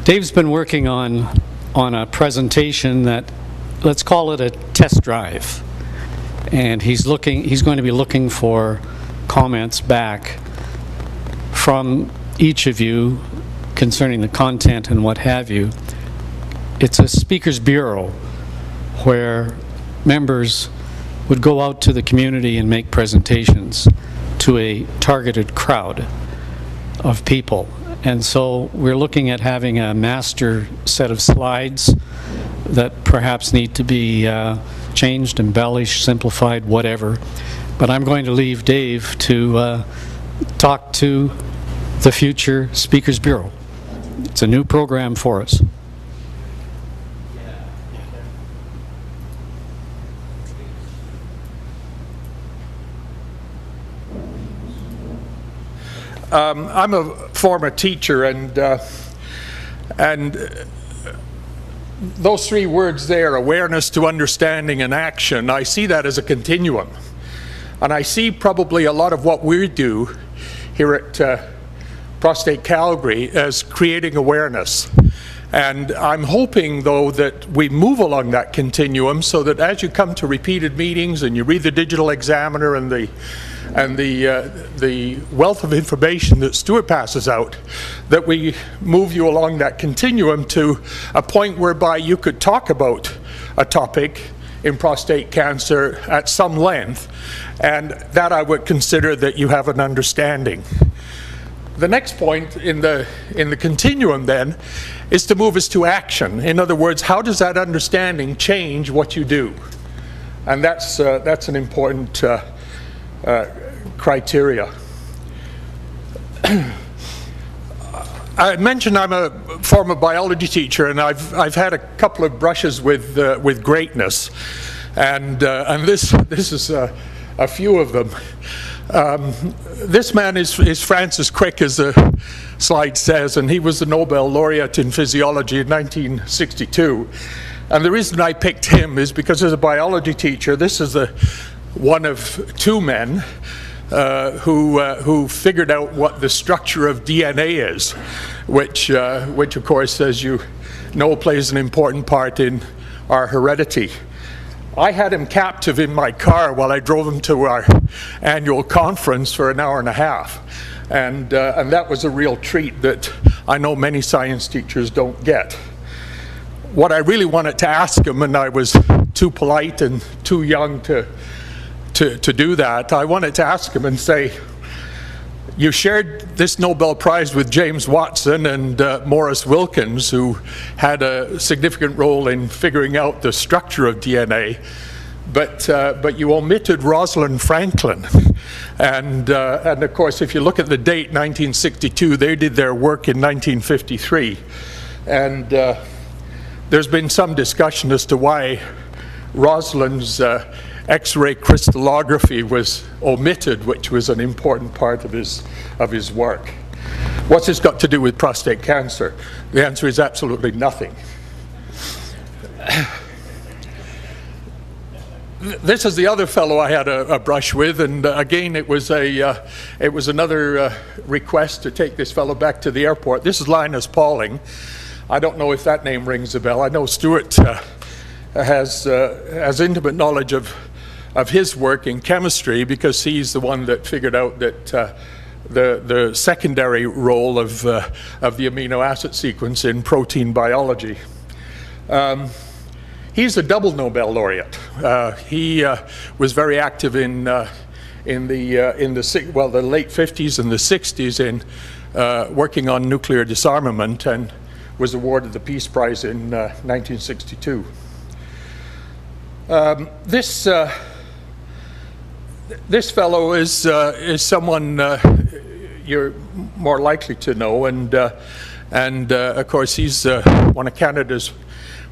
Dave's been working on a presentation that, let's call it a test drive. And he's going to be looking for comments back from each of you concerning the content and what have you. It's a speakers bureau where members would go out to the community and make presentations to a targeted crowd of people. And so we're looking at having a master set of slides that perhaps need to be changed, embellished, simplified, whatever. But I'm going to leave Dave to talk to the future Speakers Bureau. It's a new program for us. I'm a former teacher, and those three words there, awareness to understanding and action, I see that as a continuum. And I see probably a lot of what we do here at Prostate Calgary as creating awareness. And I'm hoping, though, that we move along that continuum so that as you come to repeated meetings and you read the Digital Examiner and the wealth of information that Stuart passes out, that we move you along that continuum to a point whereby you could talk about a topic in prostate cancer at some length, and that I would consider that you have an understanding. The next point in the continuum then is to move us to action. In other words, how does that understanding change what you do? And that's an important criteria. I mentioned I'm a former biology teacher, and I've had a couple of brushes with greatness, and this is a few of them. This man is Francis Crick, as the slide says, and he was the Nobel laureate in physiology in 1962. And the reason I picked him is because as a biology teacher, this is one of two men who figured out what the structure of DNA is, which of course, as you know, plays an important part in our heredity. I had him captive in my car while I drove him to our annual conference for an hour and a half. And that was a real treat that I know many science teachers don't get. What I really wanted to ask him, and I was too polite and too young to do that, I wanted to ask him and say, you shared this Nobel Prize with James Watson and Maurice Wilkins, who had a significant role in figuring out the structure of DNA, but you omitted Rosalind Franklin. And of course, if you look at the date, 1962, they did their work in 1953. And there's been some discussion as to why Rosalind's X-ray crystallography was omitted, which was an important part of his work. What's this got to do with prostate cancer? The answer is absolutely nothing. This is the other fellow I had a brush with, and again it was another request to take this fellow back to the airport. This is Linus Pauling. I don't know if that name rings a bell. I know Stuart has intimate knowledge of his work in chemistry, because he's the one that figured out that the secondary role of the amino acid sequence in protein biology. He's a double Nobel laureate. He was very active in the late 50s and the 60s in working on nuclear disarmament, and was awarded the Peace Prize in 1962. This fellow is someone you're more likely to know, and of course he's one of Canada's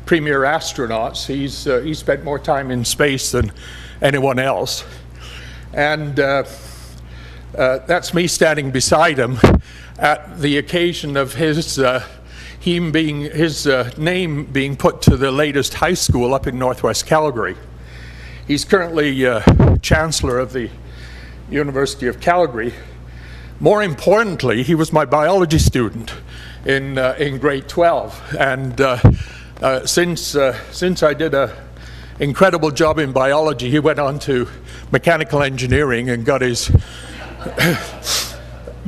premier astronauts. He's spent more time in space than anyone else, and that's me standing beside him at the occasion of his name being put to the latest high school up in northwest Calgary. He's currently Chancellor of the University of Calgary. More importantly, he was my biology student, in grade 12. And since I did an incredible job in biology, he went on to mechanical engineering and got his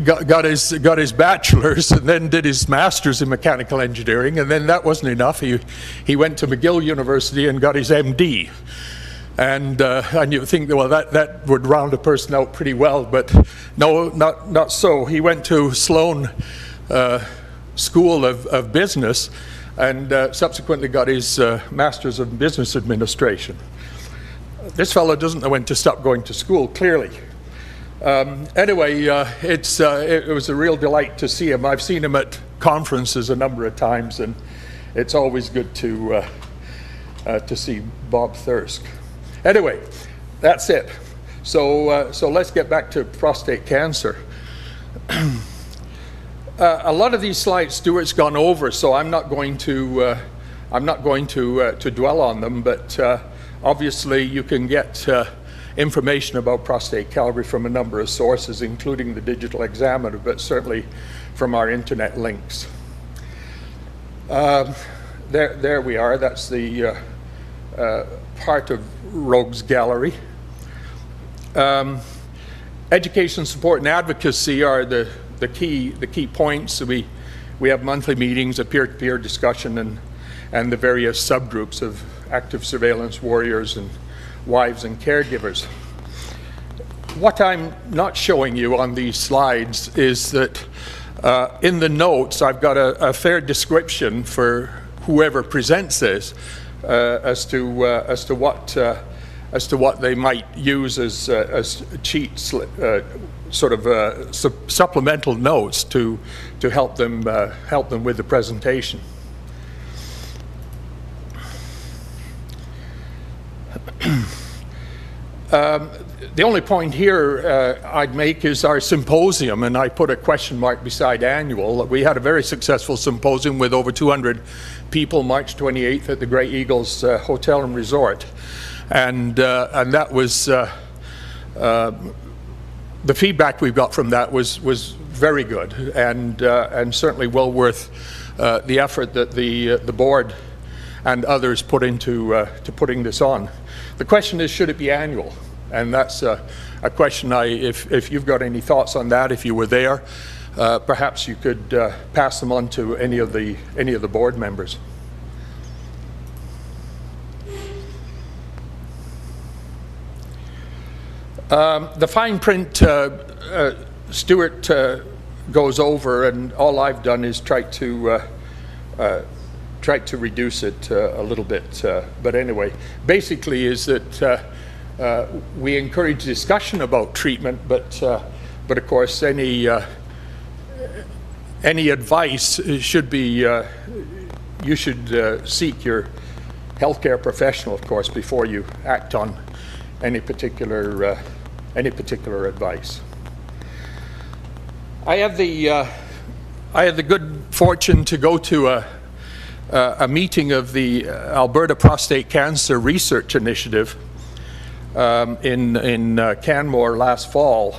got his bachelor's, and then did his master's in mechanical engineering, and then that wasn't enough. He went to McGill University and got his MD. And you think, well, that would round a person out pretty well, but no, not so. He went to Sloan School of Business and subsequently got his Master's of Business Administration. This fellow doesn't know when to stop going to school, clearly. Anyway, it was a real delight to see him. I've seen him at conferences a number of times, and it's always good to see Bob Thirsk. Anyway, that's it. So let's get back to prostate cancer. A lot of these slides Stuart's gone over, so I'm not going to dwell on them. But obviously, you can get information about Prostate Calgary from a number of sources, including the Digital Examiner, but certainly from our internet links. There we are. That's the part of Rogue's Gallery. Education, support, and advocacy are the key points. We have monthly meetings, a peer-to-peer discussion, and the various subgroups of active surveillance warriors and wives and caregivers. What I'm not showing you on these slides is that in the notes I've got a fair description for whoever presents this as to what they might use as cheat sort of supplemental notes to help them with the presentation. The only point here I'd make is our symposium, and I put a question mark beside annual. We had a very successful symposium with over 200 people, March 28th at the Grey Eagles Hotel and Resort, and that was the feedback we got from that was very good, and certainly well worth the effort that the board and others put into to putting this on. The question is, should it be annual? And that's a question if you've got any thoughts on that, if you were there, perhaps you could pass them on to any of the board members. The fine print Stuart goes over, and all I've done is try to reduce it a little bit. But anyway, basically is that we encourage discussion about treatment, but of course any advice should be you should seek your healthcare professional, of course, before you act on any particular advice. I have the good fortune to go to a meeting of the Alberta Prostate Cancer Research Initiative in Canmore last fall,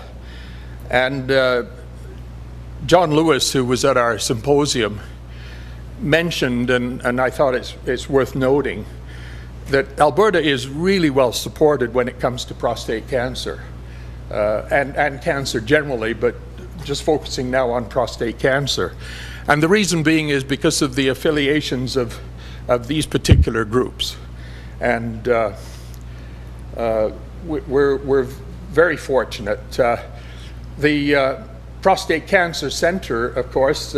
and John Lewis, who was at our symposium, mentioned, and I thought it's worth noting, that Alberta is really well supported when it comes to prostate cancer and cancer generally, but just focusing now on prostate cancer. And the reason being is because of the affiliations of these particular groups. And we're very fortunate. The Prostate Cancer Center, of course,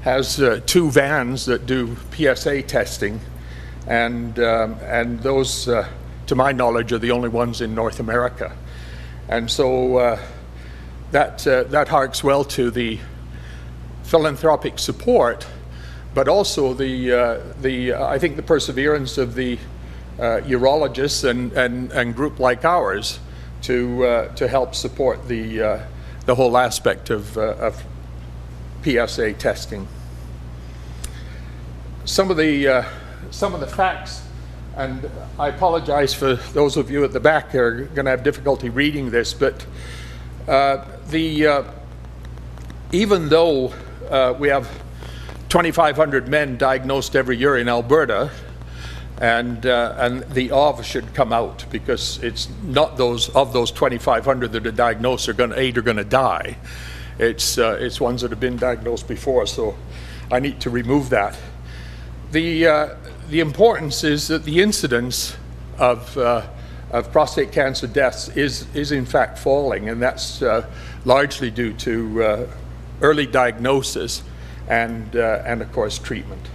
has 2 vans that do PSA testing, and those, to my knowledge, are the only ones in North America. And so that harks well to the philanthropic support, but also I think the perseverance of the urologists and group like ours to help support the whole aspect of PSA testing. Some of the facts, and I apologize for those of you at the back who are going to have difficulty reading this, but even though we have 2,500 men diagnosed every year in Alberta, and the OV should come out, because it's not those of those 2,500 that are diagnosed are going to die. It's ones that have been diagnosed before, so I need to remove that. The importance is that the incidence of prostate cancer deaths is in fact falling, and that's largely due to early diagnosis and of course treatment.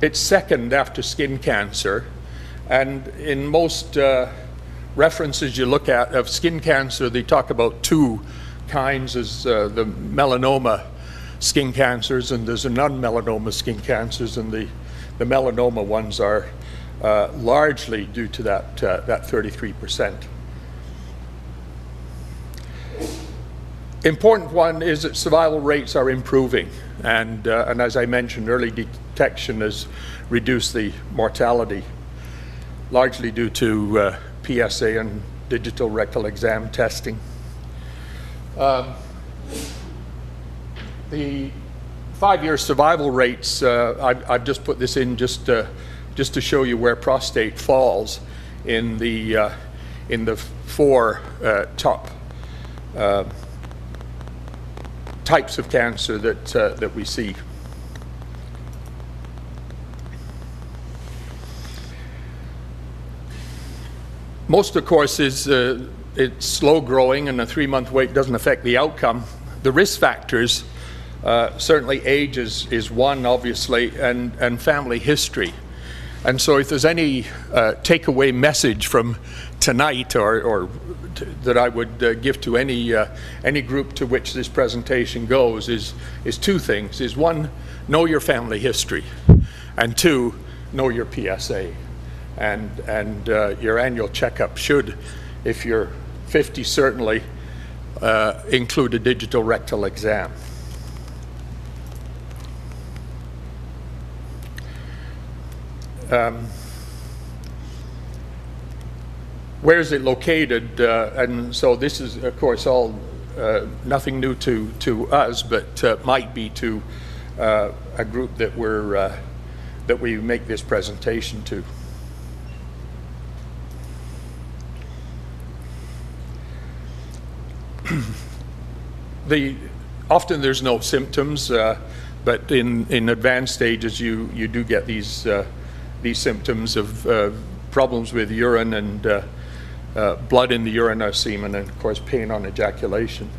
It's second after skin cancer, and in most references you look at of skin cancer, they talk about two kinds, as the melanoma skin cancers, and there's a non-melanoma skin cancers, and the melanoma ones are largely due to that 33%. Important one is that survival rates are improving, and as I mentioned, early detection has reduced the mortality, largely due to PSA and digital rectal exam testing. The 5-year survival rates, I've just put this in just to show you where prostate falls in the 4 top types of cancer that we see. Most, of course, is it's slow growing, and a 3-month wait doesn't affect the outcome. The risk factors, certainly age is one, obviously, and family history. And so if there's any takeaway message from tonight or that I would give to any group to which this presentation goes is 2 things. Is 1, know your family history, and 2, know your PSA. And your annual checkup should, if you're 50 certainly, include a digital rectal exam. Where is it located? And so this is, of course, all nothing new to us, but might be to a group that we make this presentation to. Often there's no symptoms, but in advanced stages you do get these symptoms of problems with urine and blood in the urine or semen, and of course pain on ejaculation.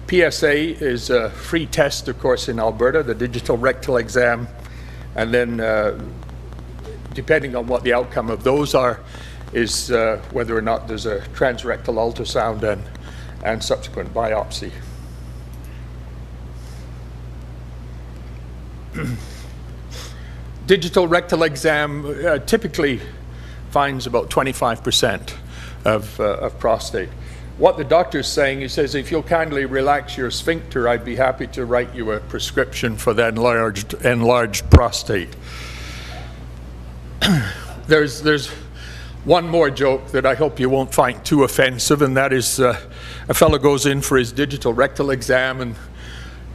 PSA is a free test, of course, in Alberta, the digital rectal exam, and then depending on what the outcome of those are, is whether or not there's a transrectal ultrasound and subsequent biopsy. Digital rectal exam typically finds about 25% of prostate. What the doctor's saying, he says, if you'll kindly relax your sphincter, I'd be happy to write you a prescription for the enlarged prostate. There's one more joke that I hope you won't find too offensive, and that is a fellow goes in for his digital rectal exam, and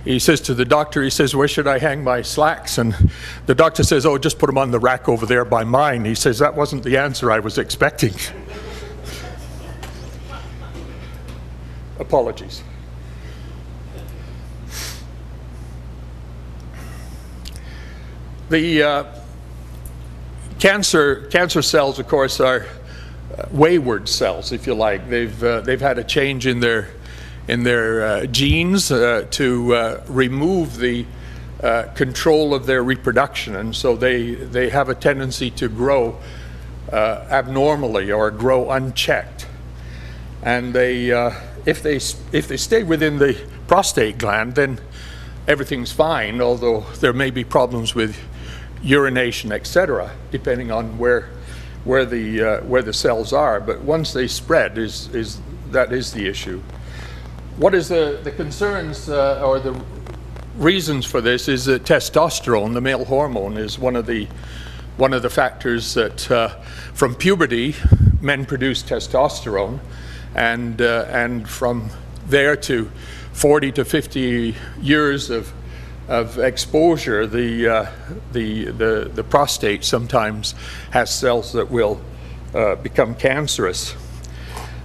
he says to the doctor, he says, where should I hang my slacks? And the doctor says, oh, just put them on the rack over there by mine. He says, that wasn't the answer I was expecting. Apologies. The cancer cells, of course, are wayward cells, if you like. They've had a change in their genes to remove the control of their reproduction, and so they have a tendency to grow abnormally or grow unchecked. And if they stay within the prostate gland, then everything's fine, although there may be problems with urination, etc., depending on where the cells are. But once they spread, that is the issue. What is the concerns or the reasons for this is that testosterone, the male hormone, is one of the factors that from puberty men produce testosterone, and from there to 40 to 50 years of exposure, the prostate sometimes has cells that will become cancerous.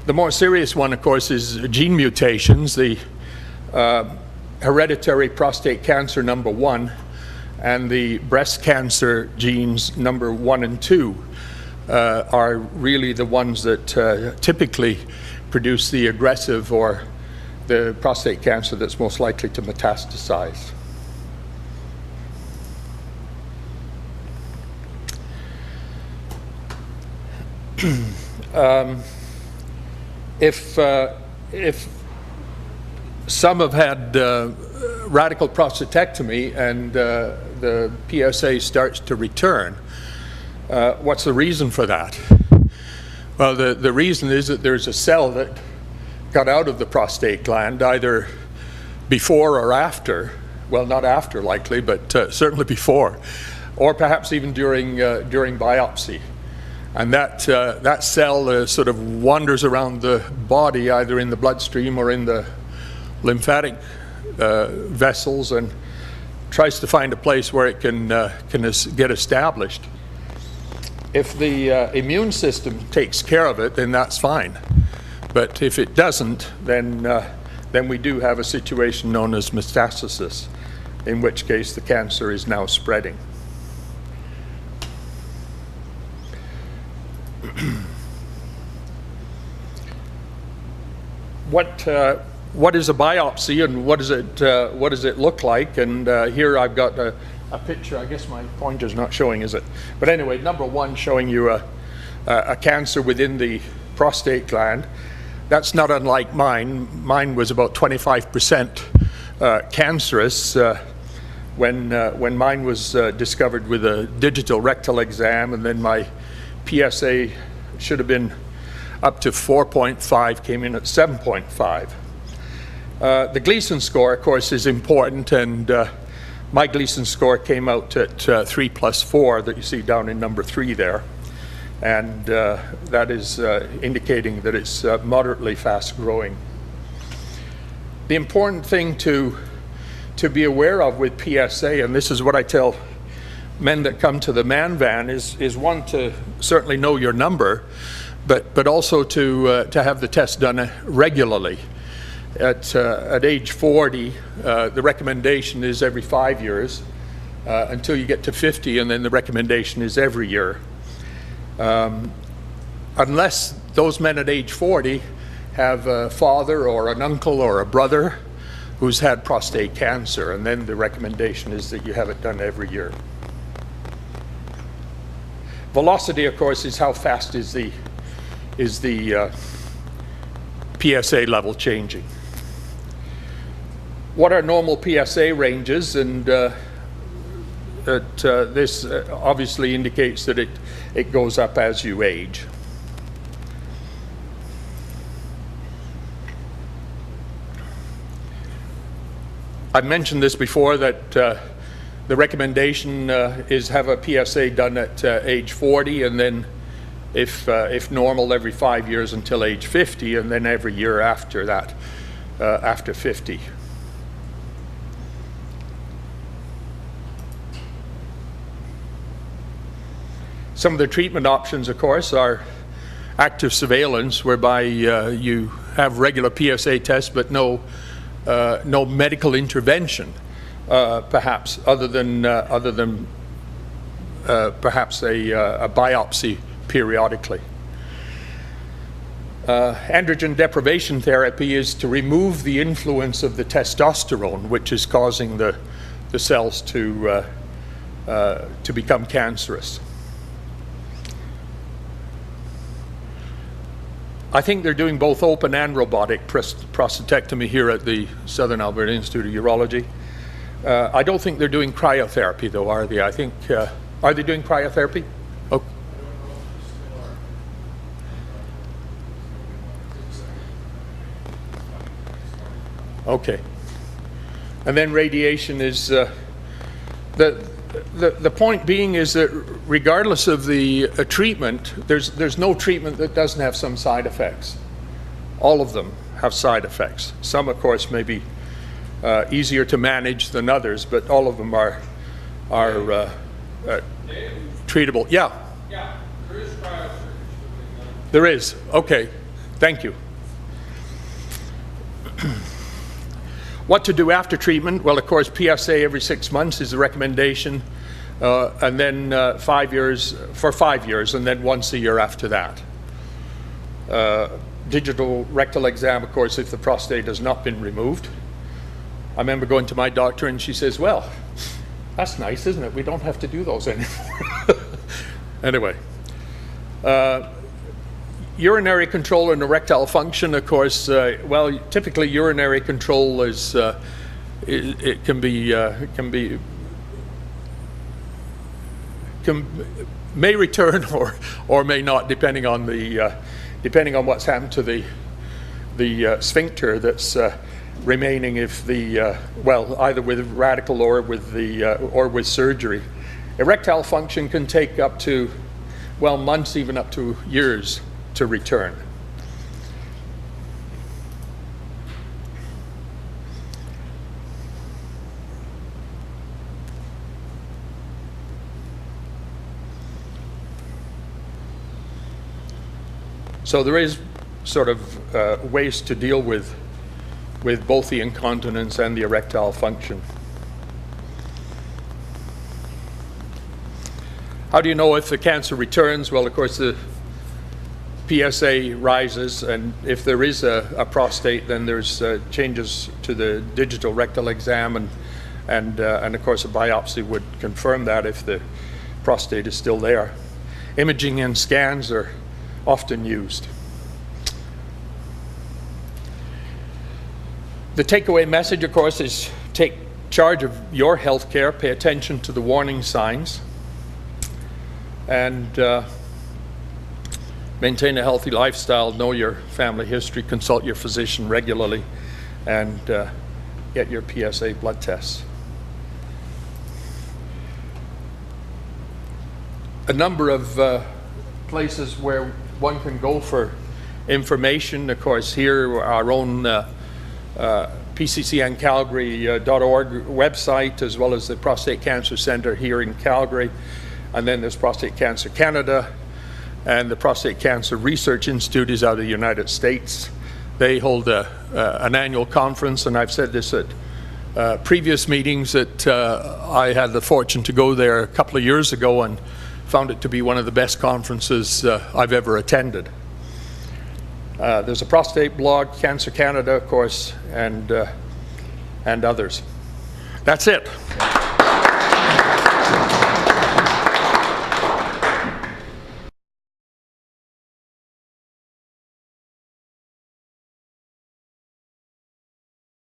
The more serious one, of course, is gene mutations. The hereditary prostate cancer number 1 and the breast cancer genes number 1 and 2 are really the ones that typically produce the aggressive or the prostate cancer that's most likely to metastasize. If some have had radical prostatectomy and the PSA starts to return, what's the reason for that? Well, the reason is that there's a cell that got out of the prostate gland either before or after, well, not after likely, but certainly before, or perhaps even during biopsy. And that cell sort of wanders around the body, either in the bloodstream or in the lymphatic vessels, and tries to find a place where it can get established. If the immune system takes care of it, then that's fine. But if it doesn't, then we do have a situation known as metastasis, in which case the cancer is now spreading. What is a biopsy, and what does it look like? And here I've got a picture. I guess my pointer's not showing, is it? But anyway, number 1 showing you a cancer within the prostate gland. That's not unlike mine. Mine was about 25% cancerous when mine was discovered with a digital rectal exam, and then my PSA should have been up to 4.5, came in at 7.5. The Gleason score, of course, is important, and my Gleason score came out at 3+4 that you see down in number 3 there, and that is indicating that it's moderately fast growing. The important thing to be aware of with PSA, and this is what I tell men that come to the man van, is one, to certainly know your number, but also to have the test done regularly. At age 40, the recommendation is every 5 years until you get to 50, and then the recommendation is every year. Unless those men at age 40 have a father or an uncle or a brother who's had prostate cancer, and then the recommendation is that you have it done every year. Velocity, of course, is how fast is the PSA level changing. What are normal PSA ranges? And this obviously indicates that it goes up as you age. I've mentioned this before, that the recommendation is have a PSA done at age 40, and then if normal, every 5 years until age 50, and then every year after that, after 50. Some of the treatment options, of course, are active surveillance, whereby you have regular PSA tests, but no medical intervention, perhaps other than perhaps a biopsy periodically. Androgen deprivation therapy is to remove the influence of the testosterone, which is causing the cells to become cancerous. I think they're doing both open and robotic prostatectomy here at the Southern Alberta Institute of Urology. I don't think they're doing cryotherapy, though, are they? I think, are they doing cryotherapy? Oh. Okay. And then radiation is, the point being is that regardless of the treatment, there's no treatment that doesn't have some side effects. All of them have side effects. Some, of course, may be easier to manage than others, but all of them are treatable. Yeah? Yeah, there is cryosurgery. There is. Okay. Thank you. What to do after treatment? Well, of course, PSA every 6 months is the recommendation, and then 5 years, for 5 years, and then once a year after that. Digital rectal exam, of course, if the prostate has not been removed. I remember going to my doctor and she says, well, that's nice, isn't it? We don't have to do those anymore. Anyway. Urinary control and erectile function, of course, well, typically urinary control is, it may return or may not, depending on what's happened to the sphincter that's remaining, if the well, either with radical or with surgery. Erectile function can take up to, well, months, even up to years to return. So there is sort of ways to deal with both the incontinence and the erectile function. How do you know if the cancer returns? Well, of course, the PSA rises, and if there is a prostate, then there's changes to the digital rectal exam, and of course a biopsy would confirm that if the prostate is still there. Imaging and scans are often used. The takeaway message, of course, is take charge of your health care, pay attention to the warning signs, and maintain a healthy lifestyle, know your family history, consult your physician regularly, and get your PSA blood tests. A number of places where one can go for information. Of course, here our own PCCN Calgary.org website, as well as the Prostate Cancer Centre here in Calgary, and then there's Prostate Cancer Canada, and the Prostate Cancer Research Institute is out of the United States. They hold an annual conference, and I've said this at previous meetings that I had the fortune to go there a couple of years ago and found it to be one of the best conferences I've ever attended. There's a prostate blog, Cancer Canada, of course, and others. That's it.